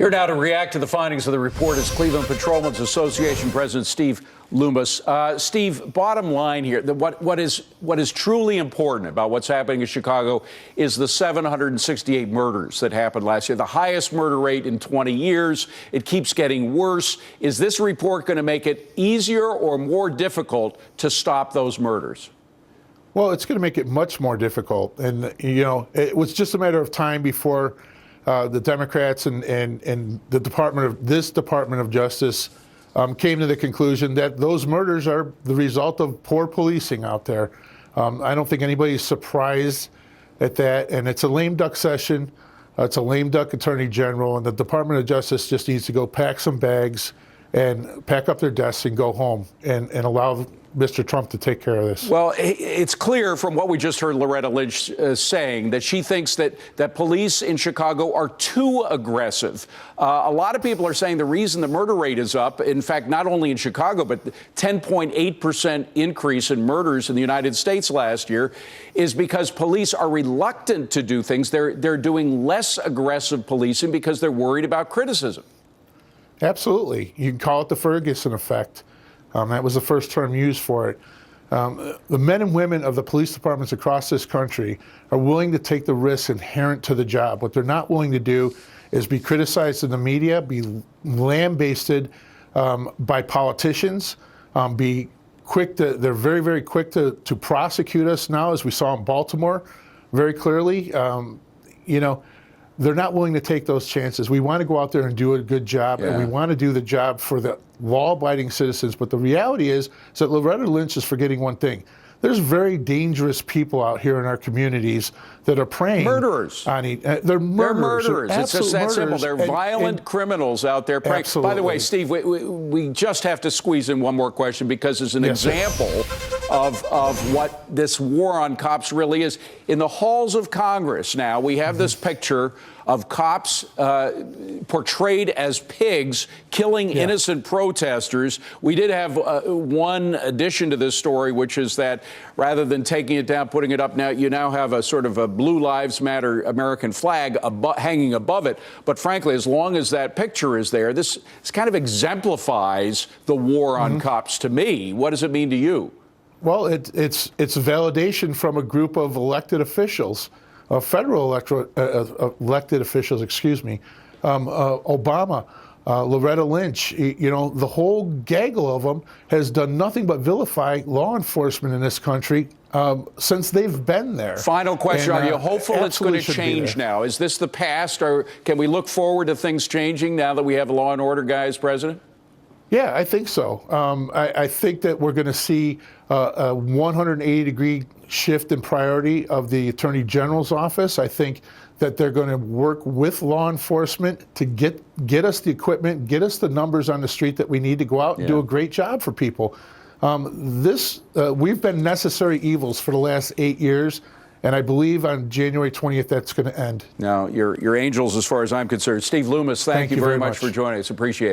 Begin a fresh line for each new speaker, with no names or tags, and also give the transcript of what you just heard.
Here now to react to the findings of the report is Cleveland Patrolmen's Association President Steve Loomis. Steve, bottom line here, what is truly important about what's happening in Chicago is the 768 murders that happened last year, the highest murder rate in 20 years. It keeps getting worse. Is this report going to make it easier or more difficult to stop those murders?
Well, it's going to make it much more difficult. And, you know, it was just a matter of time before the Democrats and the Department of Justice came to the conclusion that those murders are the result of poor policing out there. I don't think anybody's surprised at that. And it's a lame duck session. It's a lame duck attorney general. And the Department of Justice just needs to go pack some bags and pack up their desks and go home and allow Mr. Trump to take care of this.
Well, it's clear from what we just heard Loretta Lynch saying that she thinks that police in Chicago are too aggressive. A lot of people are saying the reason the murder rate is up, in fact, not only in Chicago, but 10.8% increase in murders in the United States last year, is because police are reluctant to do things. They're doing less aggressive policing because they're worried about criticism.
Absolutely. You can call it the Ferguson effect. That was the first term used for it. The men and women of the police departments across this country are willing to take the risks inherent to the job. What they're not willing to do is be criticized in the media, be lambasted by politicians, they're very, very quick to prosecute us now, as we saw in Baltimore very clearly. They're not willing to take those chances. We want to go out there and do a good job, and we want to do the job for the law-abiding citizens. But the reality is that Loretta Lynch is forgetting one thing. There's very dangerous people out here in our communities that are preying.
Murderers.
They're murderers.
It's just that simple. They're violent criminals out there preying. By the way, Steve, we just have to squeeze in one more question because it's an example of what this war on cops really is. In the halls of Congress now, we have this picture of cops portrayed as pigs killing innocent protesters. We did have one addition to this story, which is that rather than taking it down, putting it up, now you now have a sort of a Blue Lives Matter American flag hanging above it. But frankly, as long as that picture is there, this kind of exemplifies the war on cops to me. What does it mean to you? Well,
it's validation from a group of elected officials. Federal elected officials, Obama, Loretta Lynch, the whole gaggle of them has done nothing but vilify law enforcement in this country since they've been there.
Final question, are you hopeful it's going to change now? Is this the past, or can we look forward to things changing now that we have a law and order guy as president?
Yeah, I think so. I think that we're going to see a 180-degree shift in priority of the Attorney General's office. I think that they're going to work with law enforcement to get us the equipment, get us the numbers on the street that we need to go out and do a great job for people. We've been necessary evils for the last 8 years, and I believe on January 20th that's going to end.
Now, you're angels as far as I'm concerned. Steve Loomis, thank you very much for joining us. Appreciate it.